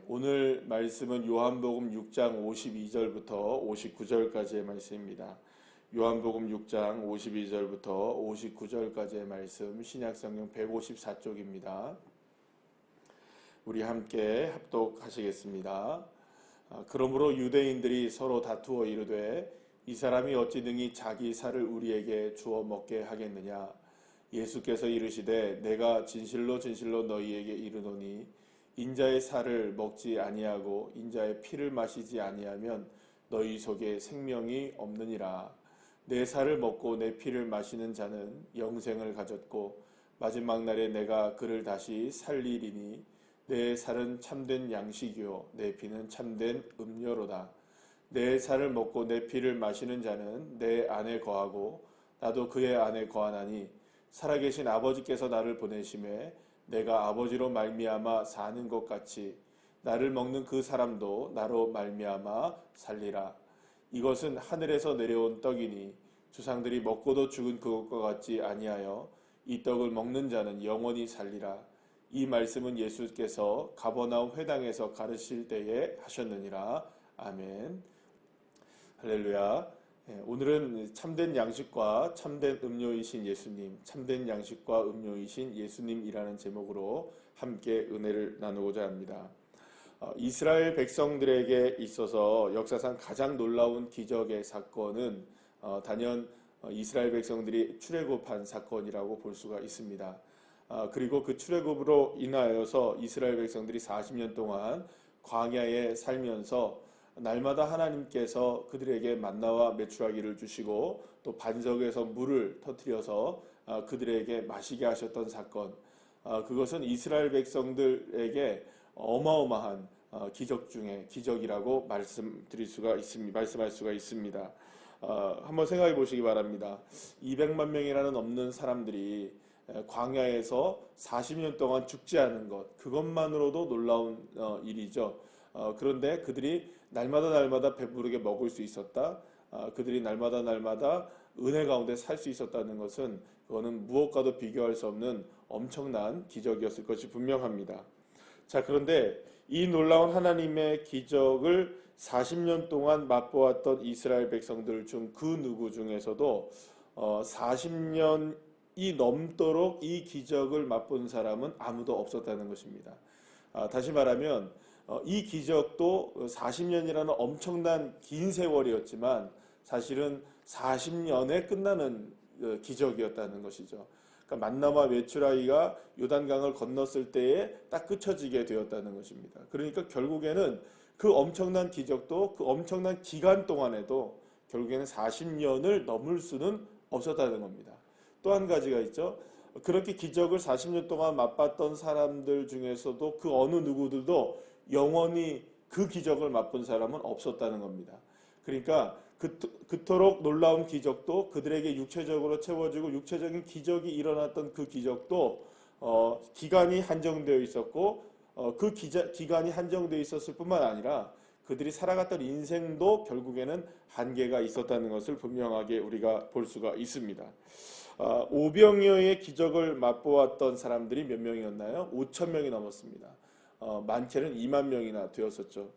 오늘 말씀은 요한복음 6장 52절부터 59절까지의 말씀입니다. 요한복음 6장 52절부터 59절까지의 말씀, 신약성경 154쪽입니다. 우리 함께 합독하시겠습니다. 그러므로 유대인들이 서로 다투어 이르되 이 사람이 어찌 능히 자기 살을 우리에게 주어 먹게 하겠느냐. 예수께서 이르시되 내가 진실로 진실로 너희에게 이르노니 인자의 살을 먹지 아니하고 인자의 피를 마시지 아니하면 너희 속에 생명이 없느니라. 내 살을 먹고 내 피를 마시는 자는 영생을 가졌고 마지막 날에 내가 그를 다시 살리리니 내 살은 참된 양식이요 내 피는 참된 음료로다. 내 살을 먹고 내 피를 마시는 자는 내 안에 거하고 나도 그의 안에 거하나니 살아계신 아버지께서 나를 보내심에 내가 아버지로 말미암아 사는 것 같이 나를 먹는 그 사람도 나로 말미암아 살리라. 이것은 하늘에서 내려온 떡이니 조상들이 먹고도 죽은 그것과 같지 아니하여 이 떡을 먹는 자는 영원히 살리라. 이 말씀은 예수께서 가버나움 회당에서 가르칠 때에 하셨느니라. 아멘. 할렐루야. 오늘은 참된 양식과 참된 음료이신 예수님, 참된 양식과 음료이신 예수님이라는 제목으로 함께 은혜를 나누고자 합니다. 이스라엘 백성들에게 있어서 역사상 가장 놀라운 기적의 사건은 단연 이스라엘 백성들이 출애굽한 사건이라고 볼 수가 있습니다. 그리고 그 출애굽으로 인하여서 이스라엘 백성들이 40년 동안 광야에 살면서 날마다 하나님께서 그들에게 만나와 메추라기를 주시고 또 반석에서 물을 터뜨려서 그들에게 마시게 하셨던 사건, 그것은 이스라엘 백성들에게 어마어마한 기적 중에 기적이라고 말씀할 수가 있습니다. 한번 생각해 보시기 바랍니다. 200만 명이라는 넘는 사람들이 광야에서 40년 동안 죽지 않은 것, 그것만으로도 놀라운 일이죠. 그런데 그들이 날마다 배부르게 먹을 수 있었다. 그들이 날마다 은혜 가운데 살 수 있었다는 것은 그거는 무엇과도 비교할 수 없는 엄청난 기적이었을 것이 분명합니다. 자, 그런데 이 놀라운 하나님의 기적을 40년 동안 맛보았던 이스라엘 백성들 중 그 누구 중에서도 40년이 넘도록 이 기적을 맛본 사람은 아무도 없었다는 것입니다. 다시 말하면 이 기적도 40년이라는 엄청난 긴 세월이었지만 사실은 40년에 끝나는 기적이었다는 것이죠. 그러니까 만나와 메추라기가 요단강을 건넜을 때에 딱 그쳐지게 되었다는 것입니다. 그러니까 결국에는 그 엄청난 기적도 그 엄청난 기간 동안에도 결국에는 40년을 넘을 수는 없었다는 겁니다. 또 한 가지가 있죠. 그렇게 기적을 40년 동안 맛봤던 사람들 중에서도 그 어느 누구들도 영원히 그 기적을 맛본 사람은 없었다는 겁니다. 그러니까 그토록 놀라운 기적도 그들에게 육체적으로 채워지고 육체적인 기적이 일어났던 그 기적도 기간이 한정되어 있었고 그 기간이 한정되어 있었을 뿐만 아니라 그들이 살아갔던 인생도 결국에는 한계가 있었다는 것을 분명하게 우리가 볼 수가 있습니다. 오병이어의 기적을 맛보았던 사람들이 몇 명이었나요? 5천 명이 넘었습니다. 많게는 2만 명이나 되었었죠.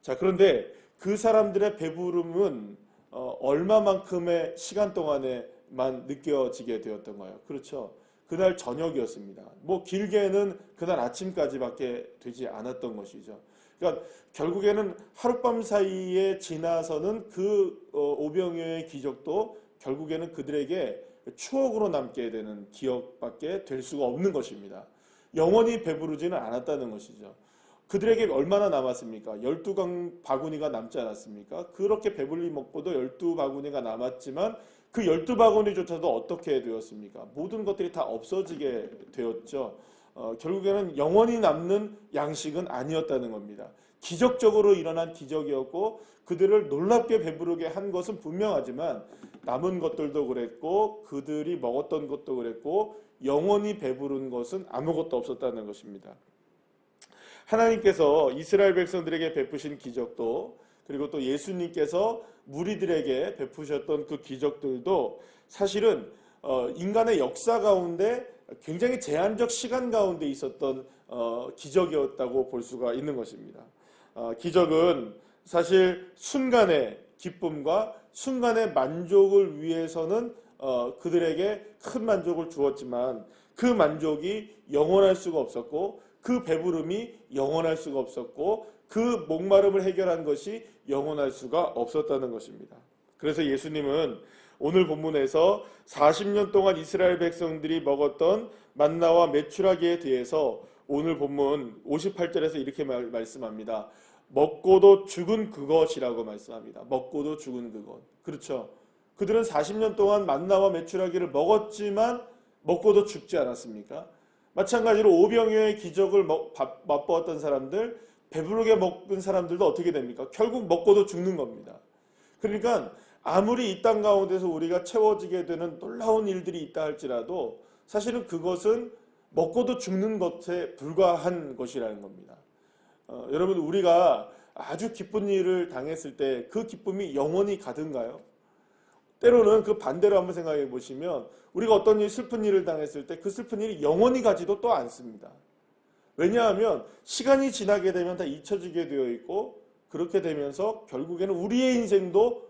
자, 그런데 그 사람들의 배부름은 얼마만큼의 시간 동안에만 느껴지게 되었던가요? 그렇죠. 그날 저녁이었습니다. 뭐 길게는 그날 아침까지밖에 되지 않았던 것이죠. 그러니까 결국에는 하룻밤 사이에 지나서는 그 오병이어의 기적도 결국에는 그들에게 추억으로 남게 되는 기억밖에 될 수가 없는 것입니다. 영원히 배부르지는 않았다는 것이죠. 그들에게 얼마나 남았습니까? 12바구니가 남지 않았습니까? 그렇게 배불리 먹고도 12바구니가 남았지만 그 12바구니조차도 어떻게 되었습니까? 모든 것들이 다 없어지게 되었죠. 결국에는 영원히 남는 양식은 아니었다는 겁니다. 기적적으로 일어난 기적이었고 그들을 놀랍게 배부르게 한 것은 분명하지만 남은 것들도 그랬고 그들이 먹었던 것도 그랬고 영원히 배부른 것은 아무것도 없었다는 것입니다. 하나님께서 이스라엘 백성들에게 베푸신 기적도 그리고 또 예수님께서 무리들에게 베푸셨던 그 기적들도 사실은 인간의 역사 가운데 굉장히 제한적 시간 가운데 있었던 기적이었다고 볼 수가 있는 것입니다. 기적은 사실 순간의 기쁨과 순간의 만족을 위해서는 그들에게 큰 만족을 주었지만 그 만족이 영원할 수가 없었고 그 배부름이 영원할 수가 없었고 그 목마름을 해결한 것이 영원할 수가 없었다는 것입니다. 그래서 예수님은 오늘 본문에서 40년 동안 이스라엘 백성들이 먹었던 만나와 메추라기에 대해서 오늘 본문 58절에서 이렇게 말씀합니다. 먹고도 죽은 그것이라고 말씀합니다. 먹고도 죽은 그것. 그렇죠. 그들은 40년 동안 만나와 메추라기를 먹었지만 먹고도 죽지 않았습니까? 마찬가지로 오병이어의 기적을 맛보았던 사람들, 배부르게 먹은 사람들도 어떻게 됩니까? 결국 먹고도 죽는 겁니다. 그러니까 아무리 이 땅 가운데서 우리가 채워지게 되는 놀라운 일들이 있다 할지라도 사실은 그것은 먹고도 죽는 것에 불과한 것이라는 겁니다. 여러분, 우리가 아주 기쁜 일을 당했을 때 그 기쁨이 영원히 가든가요? 때로는 그 반대로 한번 생각해 보시면 우리가 어떤 슬픈 일을 당했을 때 그 슬픈 일이 영원히 가지도 또 않습니다. 왜냐하면 시간이 지나게 되면 다 잊혀지게 되어 있고 그렇게 되면서 결국에는 우리의 인생도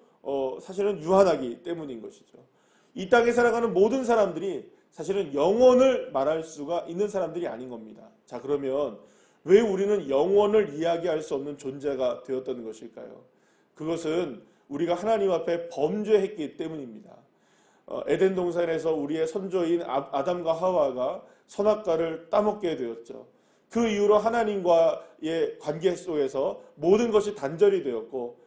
사실은 유한하기 때문인 것이죠. 이 땅에 살아가는 모든 사람들이 사실은 영원을 말할 수가 있는 사람들이 아닌 겁니다. 자, 그러면 왜 우리는 영원을 이야기할 수 없는 존재가 되었던 것일까요? 그것은 우리가 하나님 앞에 범죄했기 때문입니다. 에덴 동산에서 우리의 선조인 아담과 하와가 선악과를 따먹게 되었죠. 그 이후로 하나님과의 관계 속에서 모든 것이 단절이 되었고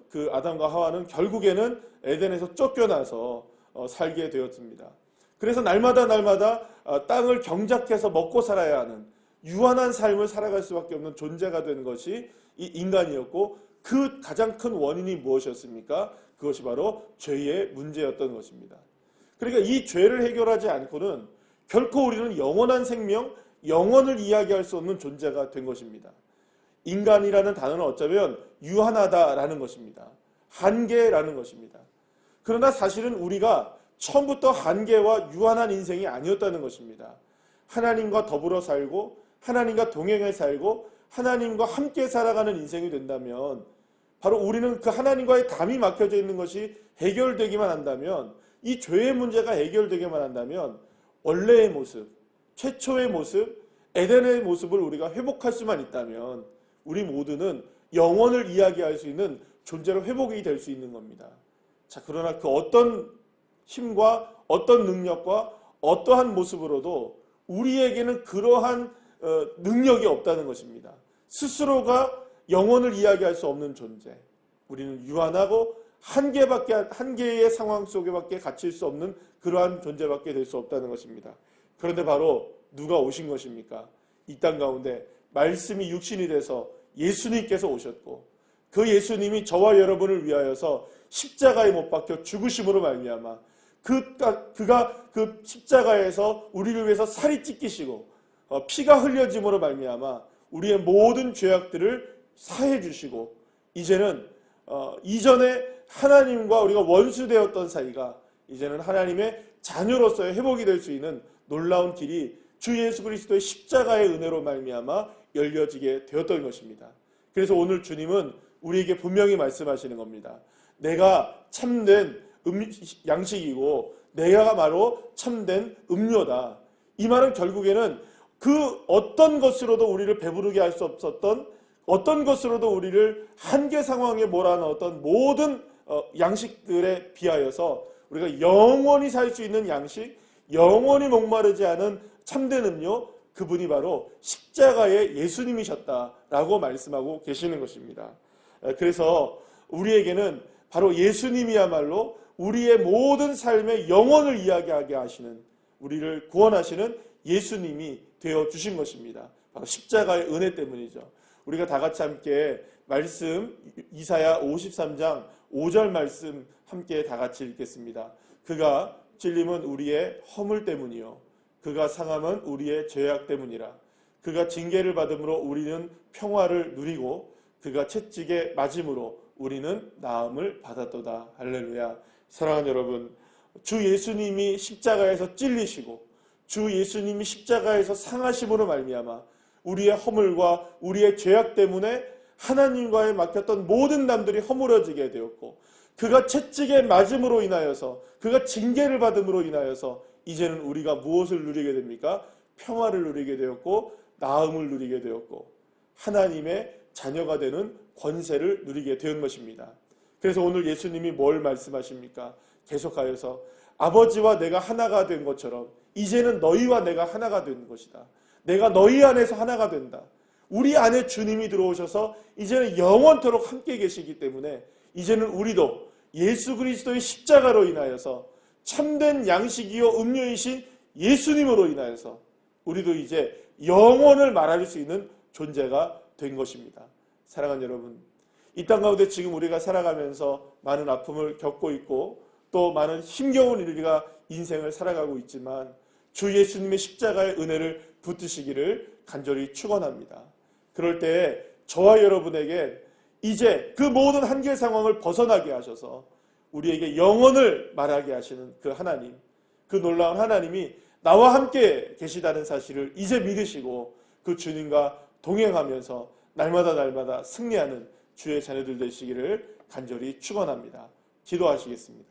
그 아담과 하와는 결국에는 에덴에서 쫓겨나서 살게 되었습니다. 그래서 날마다 땅을 경작해서 먹고 살아야 하는 유한한 삶을 살아갈 수밖에 없는 존재가 되는 것이 이 인간이었고 그 가장 큰 원인이 무엇이었습니까? 그것이 바로 죄의 문제였던 것입니다. 그러니까 이 죄를 해결하지 않고는 결코 우리는 영원한 생명, 영원을 이야기할 수 없는 존재가 된 것입니다. 인간이라는 단어는 어쩌면 유한하다라는 것입니다. 한계라는 것입니다. 그러나 사실은 우리가 처음부터 한계와 유한한 인생이 아니었다는 것입니다. 하나님과 더불어 살고 하나님과 동행해 살고 하나님과 함께 살아가는 인생이 된다면 바로 우리는 그 하나님과의 담이 막혀져 있는 것이 해결되기만 한다면 이 죄의 문제가 해결되기만 한다면 원래의 모습, 최초의 모습, 에덴의 모습을 우리가 회복할 수만 있다면 우리 모두는 영원을 이야기할 수 있는 존재로 회복이 될 수 있는 겁니다. 자, 그러나 그 어떤 힘과 어떤 능력과 어떠한 모습으로도 우리에게는 그러한 능력이 없다는 것입니다. 스스로가 영혼을 이야기할 수 없는 존재. 우리는 유한하고 한계의 상황 속에밖에 갇힐 수 없는 그러한 존재밖에 될 수 없다는 것입니다. 그런데 바로 누가 오신 것입니까? 이 땅 가운데 말씀이 육신이 돼서 예수님께서 오셨고 그 예수님이 저와 여러분을 위하여서 십자가에 못 박혀 죽으심으로 말미암아 그가 그 십자가에서 우리를 위해서 살이 찢기시고 피가 흘려짐으로 말미암아 우리의 모든 죄악들을 사해 주시고 이제는 이전에 하나님과 우리가 원수되었던 사이가 이제는 하나님의 자녀로서의 회복이 될 수 있는 놀라운 길이 주 예수 그리스도의 십자가의 은혜로 말미암아 열려지게 되었던 것입니다. 그래서 오늘 주님은 우리에게 분명히 말씀하시는 겁니다. 내가 참된 양식이고 내가 바로 참된 음료다. 이 말은 결국에는 그 어떤 것으로도 우리를 배부르게 할 수 없었던 어떤 것으로도 우리를 한계 상황에 몰아넣었던 모든 양식들에 비하여서 우리가 영원히 살 수 있는 양식, 영원히 목마르지 않은 참된 음료, 그분이 바로 십자가의 예수님이셨다라고 말씀하고 계시는 것입니다. 그래서 우리에게는 바로 예수님이야말로 우리의 모든 삶의 영혼을 이야기하게 하시는, 우리를 구원하시는 예수님이 되어주신 것입니다. 바로 십자가의 은혜 때문이죠. 우리가 다 같이 함께 말씀 이사야 53장 5절 말씀 함께 다 같이 읽겠습니다. 그가 찔림은 우리의 허물 때문이요 그가 상함은 우리의 죄악 때문이라. 그가 징계를 받음으로 우리는 평화를 누리고 그가 채찍에 맞음으로 우리는 나음을 받았도다. 할렐루야. 사랑하는 여러분, 주 예수님이 십자가에서 찔리시고 주 예수님이 십자가에서 상하심으로 말미암아 우리의 허물과 우리의 죄악 때문에 하나님과의 막혔던 모든 담들이 허물어지게 되었고, 그가 채찍에 맞음으로 인하여서, 그가 징계를 받음으로 인하여서 이제는 우리가 무엇을 누리게 됩니까? 평화를 누리게 되었고, 나음을 누리게 되었고, 하나님의 자녀가 되는 권세를 누리게 된 것입니다. 그래서 오늘 예수님이 뭘 말씀하십니까? 계속하여서 아버지와 내가 하나가 된 것처럼 이제는 너희와 내가 하나가 된 것이다. 내가 너희 안에서 하나가 된다. 우리 안에 주님이 들어오셔서 이제는 영원토록 함께 계시기 때문에 이제는 우리도 예수 그리스도의 십자가로 인하여서 참된 양식이요 음료이신 예수님으로 인하여서 우리도 이제 영원을 말할 수 있는 존재가 된 것입니다. 사랑하는 여러분, 이 땅 가운데 지금 우리가 살아가면서 많은 아픔을 겪고 있고 또 많은 힘겨운 일과 인생을 살아가고 있지만 주 예수님의 십자가의 은혜를 붙드시기를 간절히 축원합니다. 그럴 때에 저와 여러분에게 이제 그 모든 한계 상황을 벗어나게 하셔서 우리에게 영원을 말하게 하시는 그 하나님, 그 놀라운 하나님이 나와 함께 계시다는 사실을 이제 믿으시고 그 주님과 동행하면서 날마다 승리하는 주의 자녀들 되시기를 간절히 축원합니다. 기도하시겠습니다.